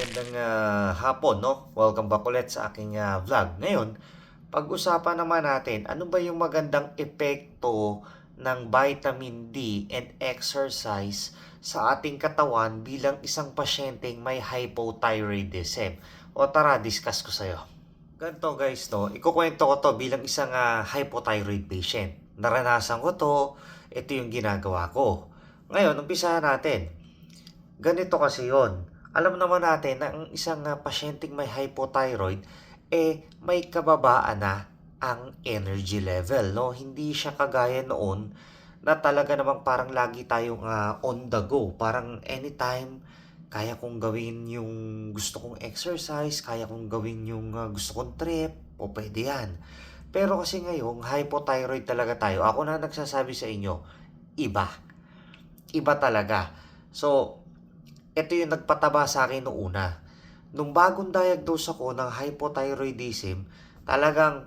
Magandang hapon, no? Welcome back ulit sa aking vlog. Ngayon, pag-usapan naman natin, ano ba yung magandang epekto ng vitamin D and exercise sa ating katawan bilang isang pasyenteng may hypothyroidism? O tara, discuss ko sa'yo. Ganito guys, no? Ikukwento ko to bilang isang hypothyroid patient. Naranasan ko to, ito yung ginagawa ko. Ngayon, umpisahan natin. Ganito kasi yon. Alam naman natin na ang isang pasyenteng may hypothyroid, may kababaan na ang energy level, no? Hindi siya kagaya noon na talaga namang parang lagi tayong on the go. Parang anytime, kaya kong gawin yung gusto kong exercise, kaya kong gawin yung gusto kong trip, o pwede yan. Pero kasi ngayong hypothyroid talaga tayo. Ako na nagsasabi sa inyo, iba. Iba talaga. So, ito yung nagpataba sa akin noong una. Nung bagong diagnose ako ng hypothyroidism, talagang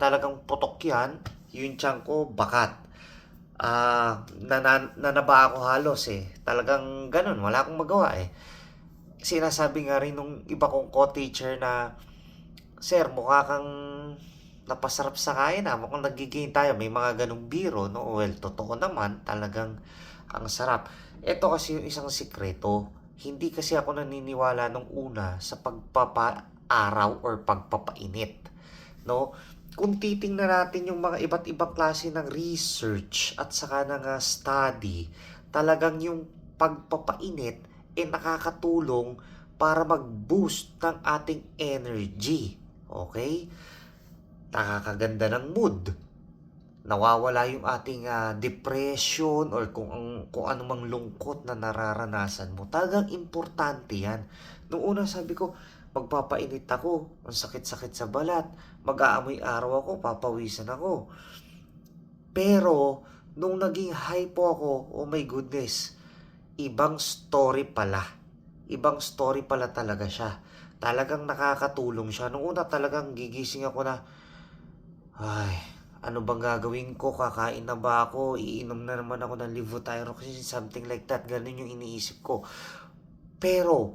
talagang putok yan. Yung tiyan ko, bakat. Nanaba ako halos eh. Talagang ganun, wala akong magawa eh. Sinasabi nga rin nung iba kong co-teacher na, Sir, mukha kang napasarap sa kain mukhang nagigain tayo. May mga ganong biro, no? Well, totoo naman, talagang ang sarap. Ito kasi yung isang sikreto. Hindi kasi ako naniniwala nung una sa pagpapaaraw or pagpapainit. No? Kung titingnan natin yung mga iba't ibang klase ng research at saka ng study, talagang yung pagpapainit nakakatulong para mag-boost ng ating energy. Okay? Nakakaganda ng mood, nawawala yung ating depression or kung anumang lungkot na nararanasan mo. Talagang importante yan. Noong una sabi ko, magpapainit ako, ang sakit-sakit sa balat, mag-aamoy araw ako, papawisan ako. Pero, nung naging hypo ako, oh my goodness, ibang story pala. Ibang story pala talaga siya. Talagang nakakatulong siya. Nung una talagang gigising ako na, ay, ano bang gagawin ko? Kakain na ba ako? Iinom na naman ako ng levothyroxine, something like that. Ganun yung iniisip ko. Pero,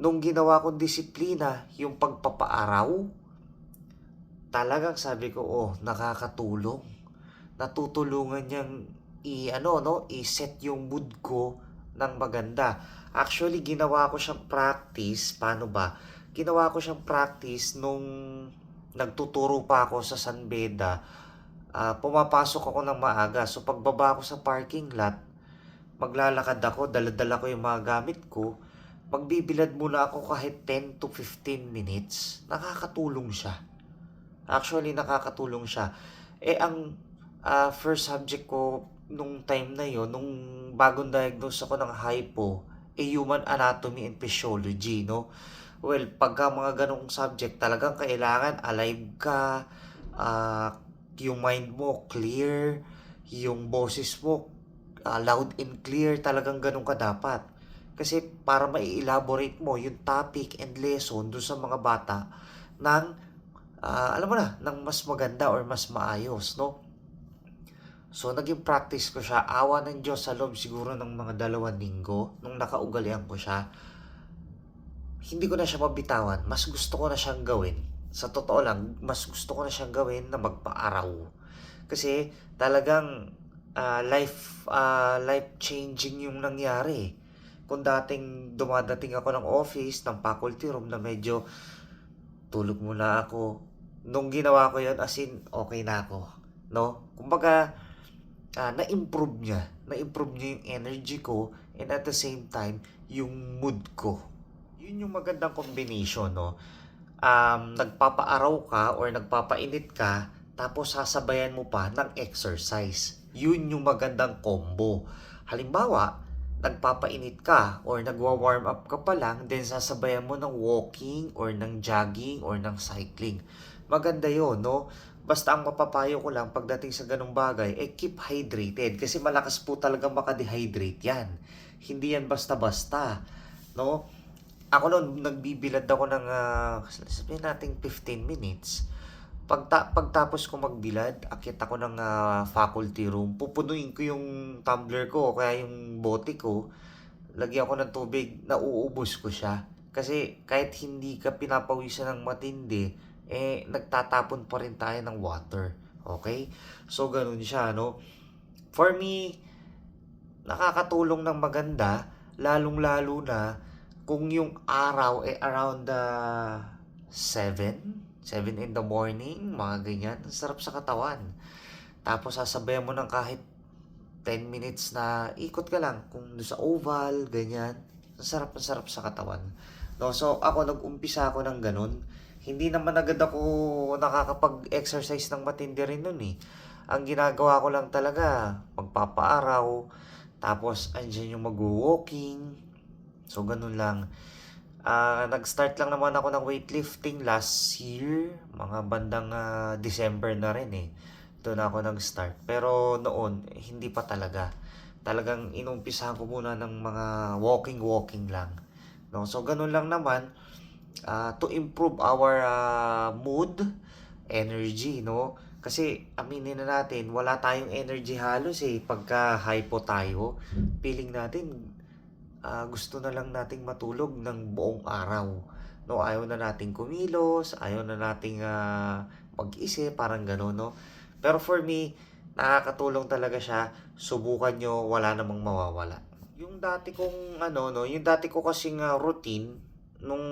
nung ginawa kong disiplina, yung pagpapaaraw, talagang sabi ko, oh, nakakatulong. Natutulungan niyang i-set yung mood ko ng maganda. Actually, ginawa ko siyang practice. Paano ba? Ginawa ko siyang practice nung nagtuturo pa ako sa San Beda. Pumapasok ako ng maaga. So, pagbaba ko sa parking lot, maglalakad ako, dala-dala ko yung mga gamit ko, magbibilad muna ako kahit 10 to 15 minutes. Nakakatulong siya. Actually, nakakatulong siya. Ang first subject ko nung time na yon, nung bagong diagnose ako ng hypo, human anatomy and physiology, no? Well, pagka mga ganong subject, talagang kailangan alive ka, yung mind mo clear, yung boses mo loud and clear, talagang ganun ka dapat. Kasi para mai-elaborate mo yung topic and lesson doon sa mga bata ng, alam mo na, ng mas maganda or mas maayos, no? So, naging practice ko siya. Awa ng Diyos sa loob siguro ng mga 2 linggo, nung nakaugalian ko siya, hindi ko na siya mabitawan. Mas gusto ko na siyang gawin. Sa totoo lang, mas gusto ko na siyang gawin na magpaaraw. Kasi talagang life changing yung nangyari. Kung dating dumadating ako ng office, ng faculty room na medyo tulog muna ako. Nung ginawa ko yun, as in, okay na ako. No? Kumbaga, na-improve niya. Na-improve niya yung energy ko and at the same time, yung mood ko. Yun yung magandang combination, no? Nagpapaaraw ka or nagpapainit ka, tapos sasabayan mo pa ng exercise. Yun yung magandang combo. Halimbawa, nagpapainit ka or nagwa-warm up ka pa lang, then sasabayan mo ng walking or ng jogging or ng cycling. Maganda yun, no? Basta ang mapapayo ko lang pagdating sa ganung bagay, keep hydrated. Kasi malakas po talaga makadehydrate yan. Hindi yan basta-basta, no? Ako noon, nagbibilad ako ng, sabihin natin 15 minutes. Pagtapos ko magbilad, akit ako ng faculty room. Pupunuin ko yung tumbler ko, kaya yung bote ko. lagyan ko ng tubig, nauubos ko siya. Kasi kahit hindi ka pinapawisan ng matindi, nagtatapon pa rin tayo ng water. Okay? So, ganun siya, no? For me, nakakatulong ng maganda, lalong-lalo na kung yung araw around 7 in the morning, mga ganyan. Ang sarap sa katawan. Tapos sasabayan mo ng kahit 10 minutes na ikot ka lang kung doon sa oval, ganyan. Ang sarap sa katawan. No, so ako nag-umpisa ako ng ganun. Hindi naman agad ako nakakapag-exercise ng matindi rin nun eh. Ang ginagawa ko lang talaga, magpapaaraw, tapos andyan yung mag-walking. So ganun lang. Nag-start lang naman ako ng weightlifting last year, mga bandang December na rin eh. Doon ako nag-start. Pero noon, hindi pa talaga. Talagang inumpisahan ko muna ng mga walking lang. No? So, ganun lang naman to improve our mood, energy, no? Kasi aminin na natin, wala tayong energy halos eh pagka hypo tayo. Feeling natin gusto na lang nating matulog ng buong araw. No, ayaw na nating kumilos, ayaw na nating mag-isip, parang gano'n, no? Pero for me, nakakatulong talaga siya. Subukan nyo, wala namang mawawala. Yung dati kong no, yung dati ko kasing routine nung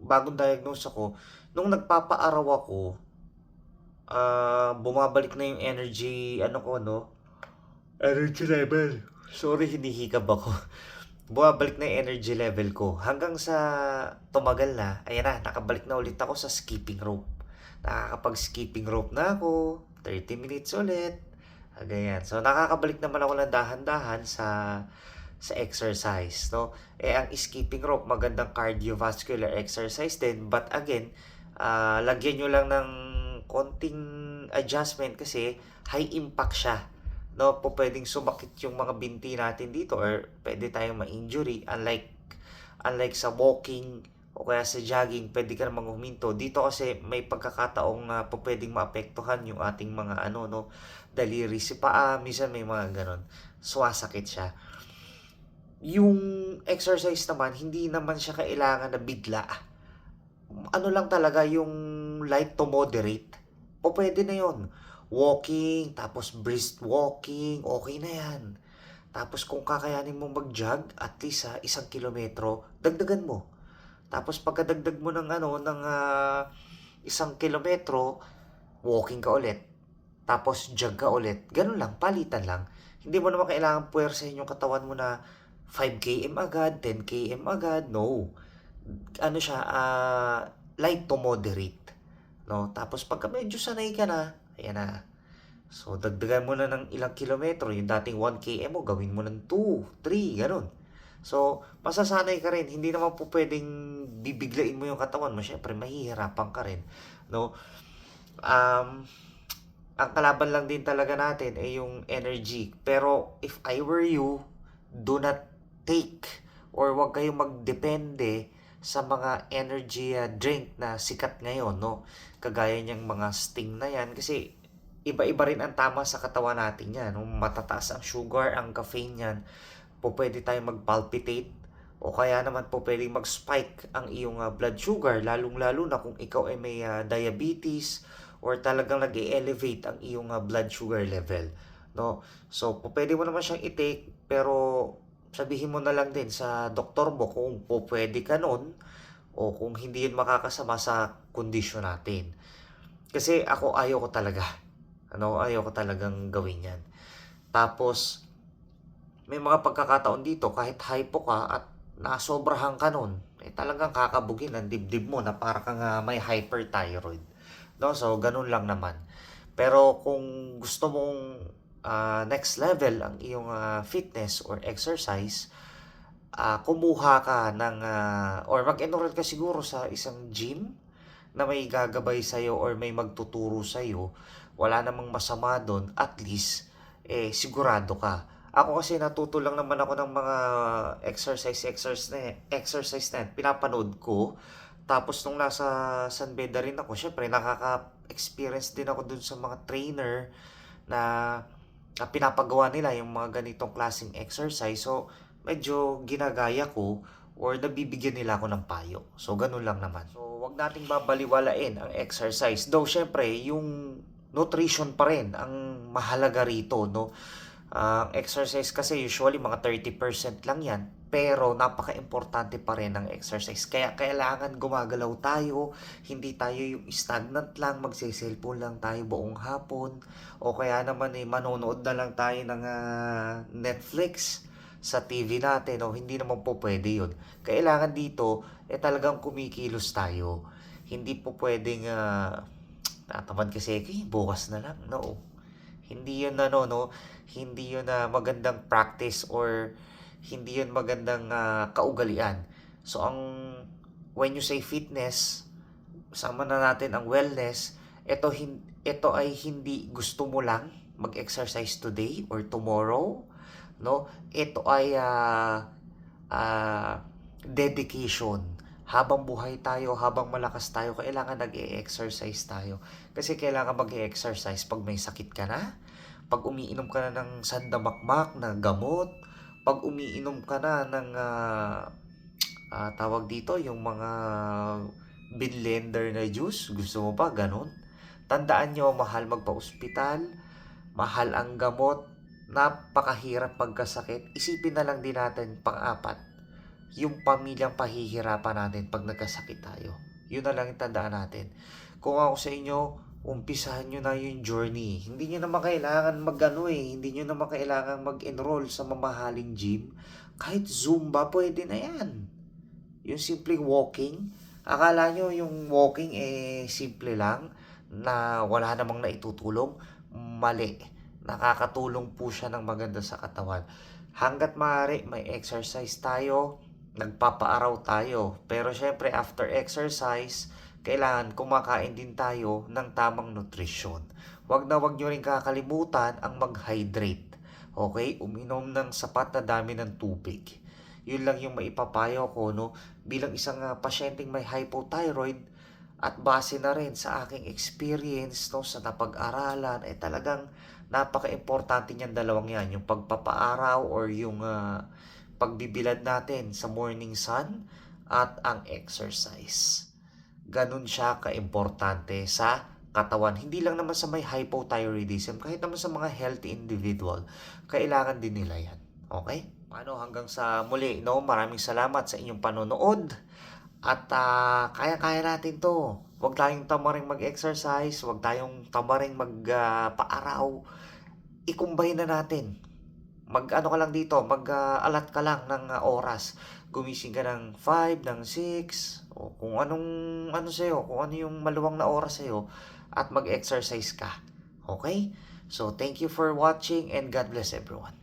bagong diagnose ako, nung nagpapaaraw ako, bumabalik na yung energy ko, no? Energy level. Sorry, hinihikab ako. Bumabalik na yung energy level ko. Hanggang sa tumagal na, ayan na, nakabalik na ulit ako sa skipping rope. Nakakapag-skipping rope na ako, 30 minutes ulit. Ganyan. So, nakakabalik naman ako ng dahan-dahan sa exercise, no? Ang skipping rope, magandang cardiovascular exercise din. But again, lagyan nyo lang ng konting adjustment kasi high impact siya, no? Po pwedeng sumakit yung mga binti natin dito or pwede tayong ma-injury, unlike sa walking o kaya sa jogging, pwede ka namang huminto. Dito kasi may pagkakataong po pwedeng maapektuhan yung ating mga no, daliri, si paa, minsan may mga ganon. Suwasakit siya. Yung exercise naman, hindi naman siya kailangan na bigla. Ano lang talaga yung light to moderate. O pwede na yon. Walking, tapos brisk walking, okay na yan. Tapos kung kakayanin mo mag-jog, at least 1 kilometro, dagdagan mo. Tapos pagkadagdag mo ng 1 kilometro, walking ka ulit. Tapos jog ka ulit. Ganun lang, palitan lang. Hindi mo naman kailangan puwersahin yung katawan mo na 5 km agad, 10 km agad. No. Ano siya, light to moderate. No? Tapos pagka medyo sanay ka na, ayan na. So, dagdagan mo na ng ilang kilometro. Yung dating 1 km mo, gawin mo ng 2, 3, ganun. So, masasanay ka rin. Hindi naman po pwedeng bibiglain mo yung katawan mo. Siyempre, mahihirapan ka rin. No? Ang kalaban lang din talaga natin ay yung energy. Pero, if I were you, do not take or wag kayong magdepende sa mga energy drink na sikat ngayon, no? Kagaya niyang mga Sting na yan. Kasi, iba-iba rin ang tama sa katawan natin yan. No? Matataas ang sugar, ang caffeine yan. Po pwede tayong mag-palpitate o kaya naman po pwedeng mag-spike ang iyong blood sugar, lalong-lalo na kung ikaw ay may diabetes or talagang nag-elevate ang iyong blood sugar level, no? So, po pwede mo naman siyang i-take, pero sabihin mo na lang din sa doktor mo kung po pwede ka nun o kung hindi yun makakasama sa kondisyon natin. Kasi ako ayaw ko talaga. Ayaw ko talagang gawin yan. Tapos, may mga pagkakataon dito kahit hypo ka at nasobrahan ka nun, talagang kakabugin ang dibdib mo na para kang may hyperthyroid. No? So, ganun lang naman. Pero kung gusto mong next level ang iyong fitness or exercise, kumuha ka ng or mag-enroll ka siguro sa isang gym na may gagabay sa'yo or may magtuturo sa'yo. Wala namang masama doon, at least sigurado ka. Ako kasi natuto lang naman ako ng mga exercise na pinapanood ko. Tapos nung nasa San Beda rin ako, syempre nakaka-experience din ako dun sa mga trainer na pinapagawa nila yung mga ganitong klaseng exercise. So, medyo ginagaya ko or nabibigyan nila ako ng payo. So, ganun lang naman. So, wag nating babaliwalain ang exercise. Though, syempre, yung nutrition pa rin ang mahalaga rito, no? Ang exercise kasi usually mga 30% lang yan. Pero napaka-importante pa rin ng exercise. Kaya kailangan gumagalaw tayo. Hindi tayo yung stagnant lang, magsiselfon lang tayo buong hapon. O kaya naman manonood na lang tayo ng Netflix sa TV natin. O hindi naman po pwede yun. Kailangan dito, talagang kumikilos tayo. Hindi po pwedeng, tatamad kasi, bukas na lang. No. Hindi yun no, hindi yun na magandang practice or hindi yun magandang kaugalian. So when you say fitness, sama na natin ang wellness, ito ay hindi gusto mo lang mag-exercise today or tomorrow, no? Ito ay dedication. Habang buhay tayo, habang malakas tayo, kailangan nag-e-exercise tayo. Kasi kailangan mag-e-exercise pag may sakit ka na, pag umiinom ka na ng sandamakmak na gamot, pag umiinom ka na ng tawag dito, yung mga blender na juice, gusto mo pa, ganun. Tandaan nyo, mahal magpa-ospital, mahal ang gamot, napakahirap pagkasakit. Isipin na lang din natin, pang-apat, yung pamilyang pahihirapan natin pag nagkasakit tayo. Yun na lang yung tandaan natin. Kung ako sa inyo, umpisahan nyo na yung journey. Hindi nyo naman kailangan hindi nyo naman kailangan mag-enroll sa mamahaling gym. Kahit Zumba, pwede na yan. Yung simpleng walking. Akala nyo yung walking simple lang na wala namang naitutulong? Mali. Nakakatulong po siya ng maganda sa katawan. Hanggat maaari, may exercise tayo, nagpapaaraw tayo. Pero syempre, after exercise, kailangan kumakain din tayo ng tamang nutrisyon. Wag na wag nyo rin kakalimutan ang mag-hydrate. Okay? Uminom ng sapat na dami ng tubig. Yun lang yung maipapayo ko, no? Bilang isang pasyenteng may hypothyroid, at base na rin sa aking experience, no, sa napag-aralan, talagang napaka-importante niyan dalawang yan. Yung pagpapaaraw or yung pagbibilad natin sa morning sun at ang exercise. Ganun siya ka-importante sa katawan. Hindi lang naman sa may hypothyroidism, kahit naman sa mga healthy individual, kailangan din nila yan. Okay? Paano, hanggang sa muli, no? Maraming salamat sa inyong panonood. At kaya-kaya natin to. Huwag tayong tamaring mag-exercise, huwag tayong tamaring magpaaraw. Ikumbay na natin. Mag-ano ka lang dito, mag-alat ka lang ng oras. Gumising ka ng 5, ng 6, o kung anong sa'yo, kung ano yung maluwang na oras sa'yo, at mag-exercise ka. Okay? So, thank you for watching and God bless everyone.